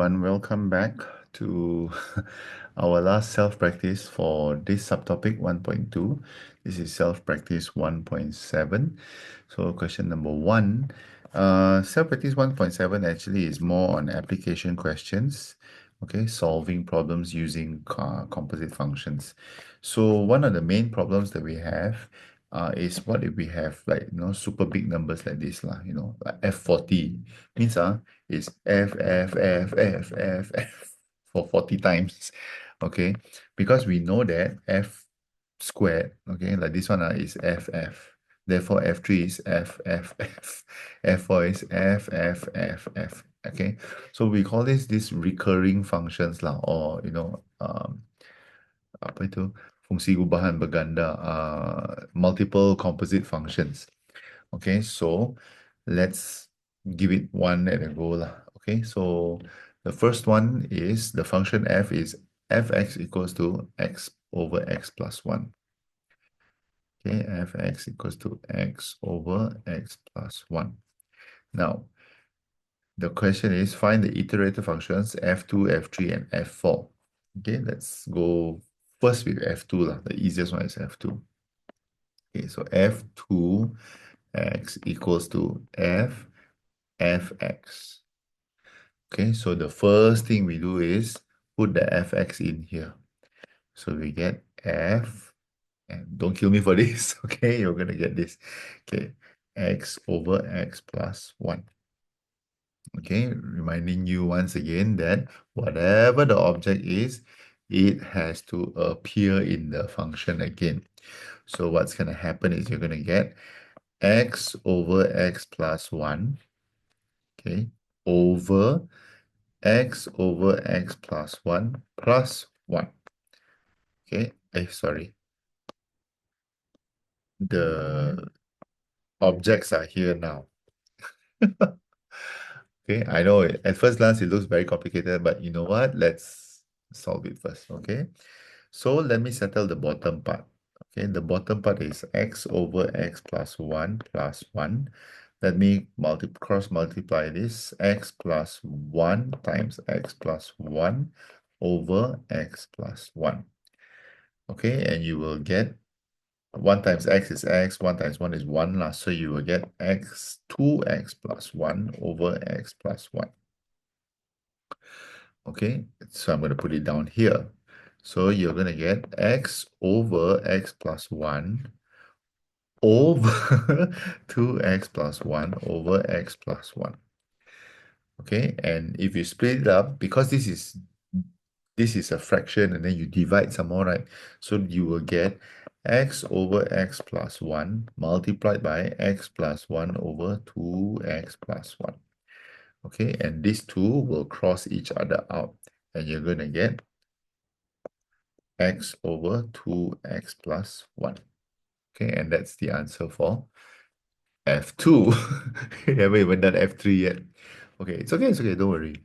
everyone, welcome back to our last self-practice for this subtopic 1.2. This is self-practice 1.7. So question number 1, self-practice 1.7 actually is more on application questions, okay, solving problems using composite functions. So one of the main problems that we have is what if we have like, super big numbers like this, like F40 means is F for 40 times, okay? Because we know that F squared, okay, like this one is FF. Therefore, F3 is FFF. F4 is FFFF, okay? So we call this recurring functions lah, or, apa itu? Fungsi gubahan berganda, multiple composite functions. Okay, so let's give it one at a go lah. Okay, so the first one is the function f is fx equals to x over x plus 1. Okay, fx equals to x over x plus 1. Now, the question is find the iterator functions f2, f3, and f4. Okay, let's go first with f2 lah. The easiest one is f2. Okay, so f2x equals to fx. Okay, so the first thing we do is put the fx in here. So we get f, and don't kill me for this, okay? You're gonna get this. Okay, x over x plus 1. Okay, reminding you once again that whatever the object is, it has to appear in the function again. So what's gonna happen is you're gonna get x over x plus 1, okay, over x over x plus 1 plus 1. Okay, sorry. The objects are here now. Okay, I know at first glance it looks very complicated, but you know what? Let's solve it first, okay? So let me settle the bottom part. Okay, the bottom part is x over x plus 1 plus 1. Let me cross multiply this, x plus 1 times x plus 1 over x plus 1. Okay, and you will get 1 times x is x, 1 times 1 is 1 lah. So you will get x 2x plus 1 over x plus 1. Okay, so I'm going to put it down here. So you're going to get x over x plus 1 over 2x plus 1 over x plus 1. Okay, and if you split it up, because this is a fraction and then you divide some more, right? So you will get x over x plus 1 multiplied by x plus 1 over 2x plus 1. Okay, and these two will cross each other out, and you're going to get x over 2x plus 1. Okay, and that's the answer for F2. We haven't even done F3 yet. Okay, it's okay, don't worry.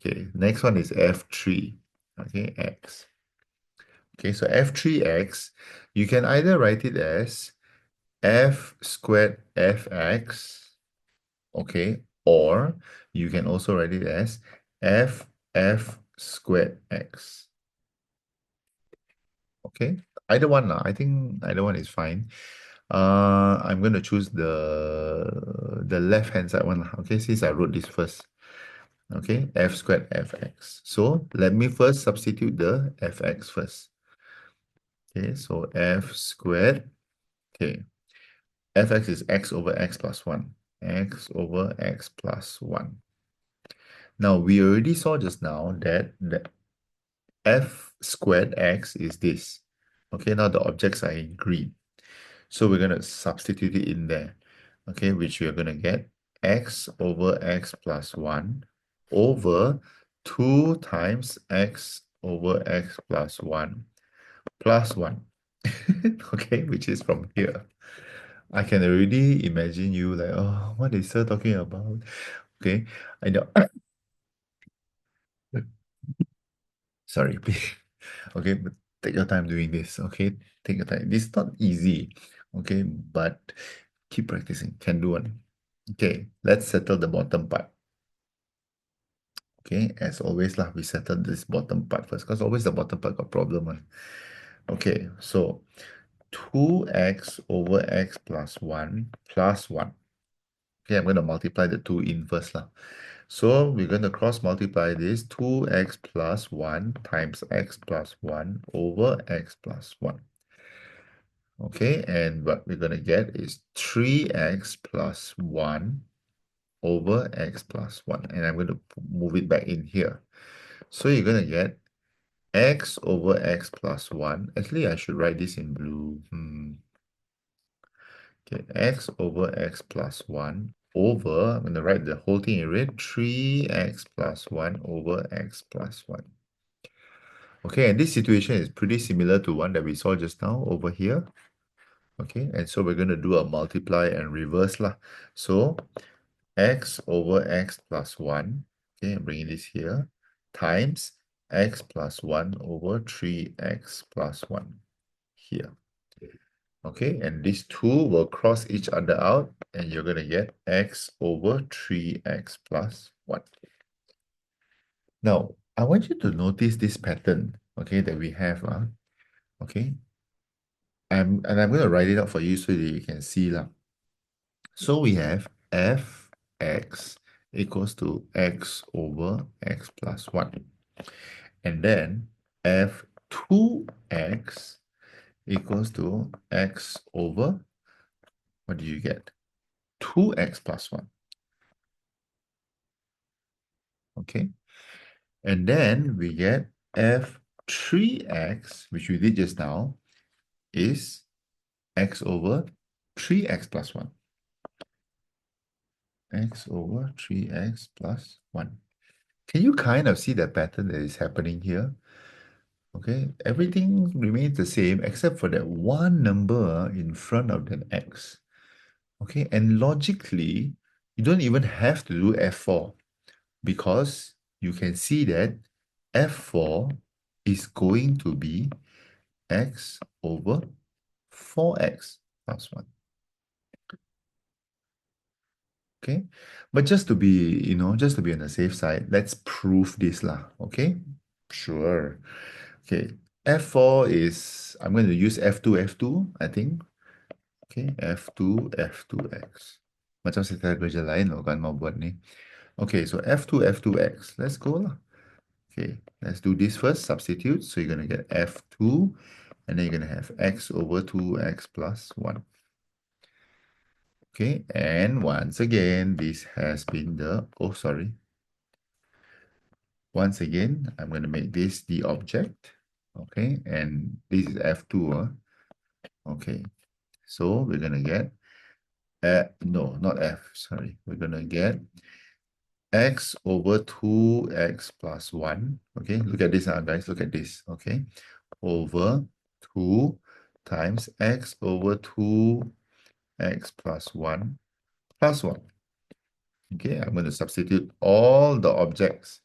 Okay, next one is F3. Okay, x. Okay, so F3x, you can either write it as f squared fx, okay, or you can also write it as f squared x. Okay, either one, I think either one is fine. I'm going to choose the left-hand side one, okay, since I wrote this first. Okay, f squared fx. So let me first substitute the fx first. Okay, so f squared, okay, fx is x over x plus 1. X over x plus 1. Now, we already saw just now that the f squared x is this. Okay, now the objects are in green. So we're going to substitute it in there. Okay, which we are going to get x over x plus 1 over 2 times x over x plus 1 plus 1. Okay, which is from here. I can already imagine you like, oh, what is Sir talking about? Okay, I know. Sorry, please. Okay, but take your time doing this. Okay, take your time. This is not easy. Okay, but keep practicing. Can do one. Okay, let's settle the bottom part. Okay, as always lah, we settle this bottom part first because always the bottom part got problem one. Okay, so 2x over x plus 1 plus 1. Okay, I'm going to multiply the 2 in first lah. So we're going to cross multiply this 2x plus 1 times x plus 1 over x plus 1. Okay, and what we're going to get is 3x plus 1 over x plus 1. And I'm going to move it back in here. So you're going to get x over x plus 1. Actually, I should write this in blue. Okay, x over x plus 1 over, I'm going to write the whole thing in red, 3x plus 1 over x plus 1. Okay, and this situation is pretty similar to one that we saw just now over here. Okay, and so we're going to do a multiply and reverse lah. So x over x plus 1, okay, I'm bringing this here, times x plus 1 over 3x plus 1 here. Okay, and these two will cross each other out, and you're going to get x over 3x plus 1. Now, I want you to notice this pattern, okay, that we have. Okay, I'm going to write it out for you so that you can see. So we have fx equals to x over x plus 1. And then f2x equals to x over, what do you get? 2x plus 1. Okay. And then we get f3x, which we did just now, is x over 3x plus 1. X over 3x plus 1. Can you kind of see the pattern that is happening here? Okay, everything remains the same except for that one number in front of that x. Okay, and logically, you don't even have to do f4 because you can see that f4 is going to be x over 4x plus 1. Okay, but just to be, just to be on the safe side, let's prove this lah. Okay, sure. Okay, f4 is, I'm going to use f2, I think. Okay, f2, f2x. Macam saya kerja lain loh kan mau buat ni. Okay, so f2, f2x. Let's go lah. Okay, let's do this first, substitute. So you're going to get f2, and then you're going to have x over 2x plus 1. Okay, and once again, this has been the, once again, I'm going to make this the object. Okay, and this is f2. Okay, so we're going to get, no, not f, sorry. We're going to get x over 2x plus 1. Okay, look at this, guys, look at this. Okay, over 2 times x over 2x plus 1 plus 1. Okay, I'm going to substitute all the objects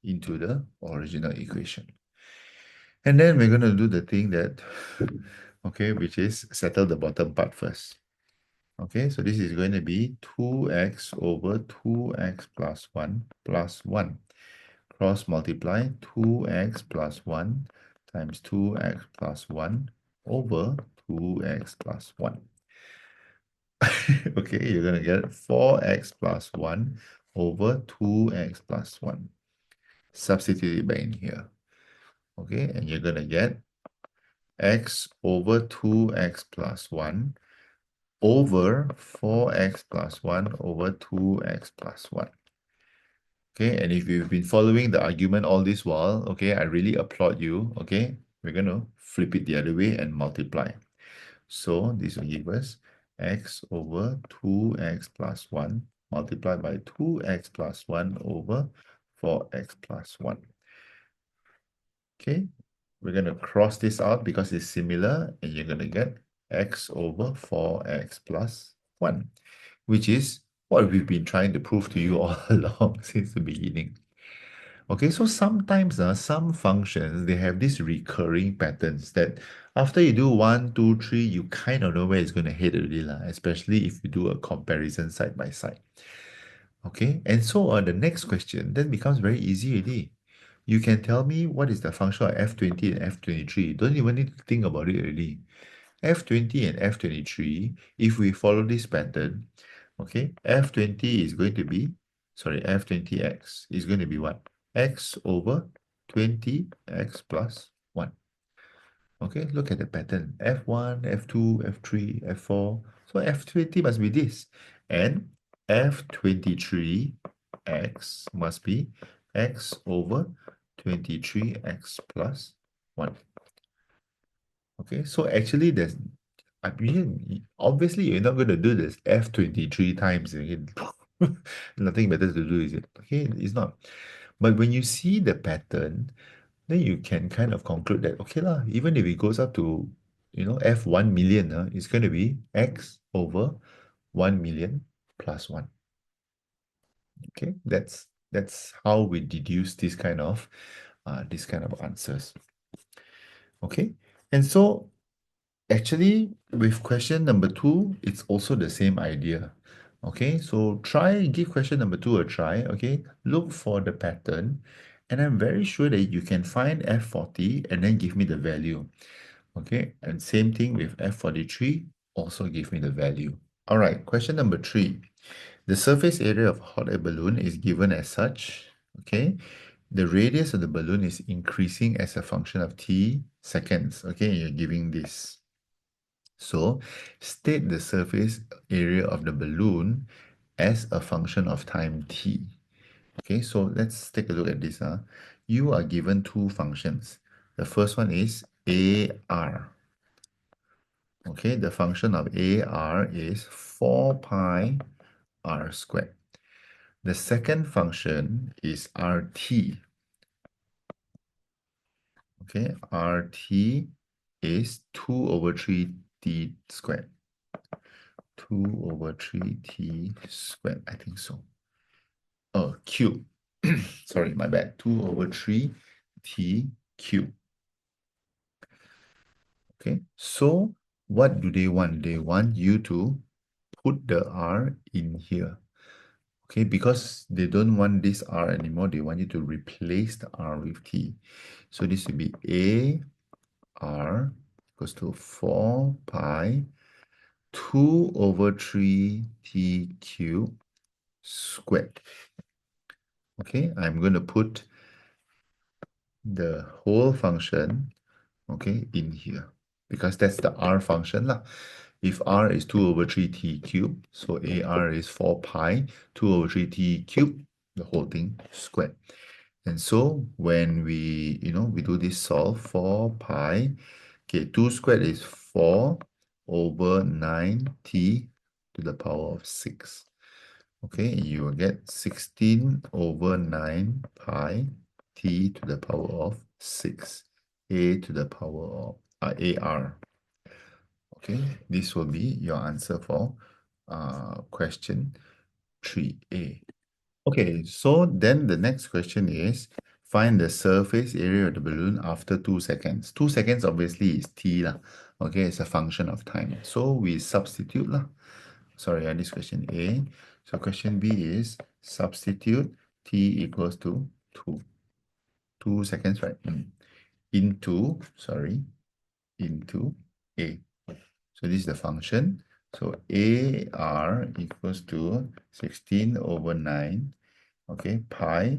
into the original equation. And then we're going to do the thing that, okay, which is settle the bottom part first. Okay, so this is going to be 2x over 2x plus 1 plus 1. Cross multiply 2x plus 1 times 2x plus 1 over 2x plus 1. Okay, you're going to get 4x plus 1 over 2x plus 1. Substitute it back in here. Okay, and you're going to get x over 2x plus 1 over 4x plus 1 over 2x plus 1. Okay, and if you've been following the argument all this while, okay, I really applaud you. Okay, we're going to flip it the other way and multiply. So this will give us x over 2x plus 1 multiplied by 2x plus 1 over 4x plus 1. Okay, we're going to cross this out because it's similar, and you're going to get x over 4x plus 1, which is what we've been trying to prove to you all along since the beginning. Okay, so sometimes some functions, they have these recurring patterns that after you do 1, 2, 3, you kind of know where it's going to head already, especially if you do a comparison side by side. Okay, and so on the next question, then becomes very easy already. You can tell me what is the function of F20 and F23. Don't even need to think about it already. F20 and F23, if we follow this pattern, okay, F20 is going to be, sorry, F20x is going to be what? X over 20x plus 1. Okay, look at the pattern. F1, F2, F3, F4. So F20 must be this. And F23x must be x over 23x plus 1. Okay, so actually I mean, obviously you're not going to do this F23 times again. Nothing better to do, is it? Okay, it's not. But when you see the pattern, then you can kind of conclude that, okay lah, even if it goes up to, F1 million, it's going to be x over 1 million plus 1. Okay, that's how we deduce this kind of answers. Okay, and so actually, with question number 2, it's also the same idea. Okay, so give question number 2 a try. Okay, look for the pattern, and I'm very sure that you can find F40 and then give me the value. Okay, and same thing with F43, also give me the value. All right, question number 3. The surface area of a hot air balloon is given as such. Okay, the radius of the balloon is increasing as a function of t seconds. Okay, you're giving this. So state the surface area of the balloon as a function of time t. Okay, so let's take a look at this. You are given two functions. The first one is AR. Okay, the function of AR is 4 pi r squared. The second function is RT. Okay, RT is 2 over 3t squared. 2 over 3t squared, I think so. Oh, cube. Sorry, my bad. 2 over 3t cube. Okay, so what do they want? They want you to put the r in here. Okay, because they don't want this r anymore, they want you to replace the r with t. So this will be a r equals to 4 pi 2 over 3t cube squared. Okay, I'm going to put the whole function, okay, in here because that's the r function lah. If r is 2 over 3t cubed, so ar is 4 pi 2 over 3t cubed, the whole thing squared. And so when we do this solve, 4 pi, okay, 2 squared is 4 over 9t to the power of 6. Okay, you will get 16 over 9 pi t to the power of 6, a to the power of ar. Okay, this will be your answer for question 3a. Okay, so then the next question is, find the surface area of the balloon after 2 seconds. 2 seconds obviously is t lah. Okay, it's a function of time. So we substitute lah. Sorry, this question A. So question B is substitute t equals to 2. 2 seconds, right? Into A. So this is the function. So AR equals to 16 over 9, okay, pi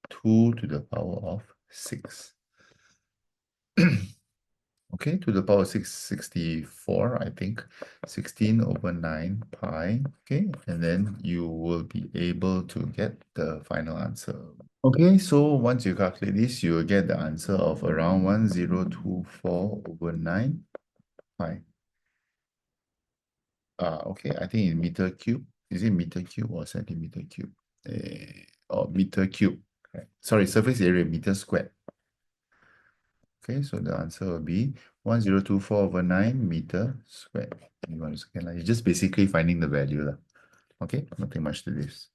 2 to the power of 6. Okay, to the power of 6, 64, I think. 16 over 9 pi, okay, and then you will be able to get the final answer. Okay, so once you calculate this, you will get the answer of around 1024 over 9 pi. Okay, I think in meter cube. Is it meter cube or centimeter cube? Or meter cube. Right. Sorry, surface area, meter squared. Okay, so the answer will be 1024 over 9 meter squared. You want to second line. It's just basically finding the value. Okay, nothing much to this.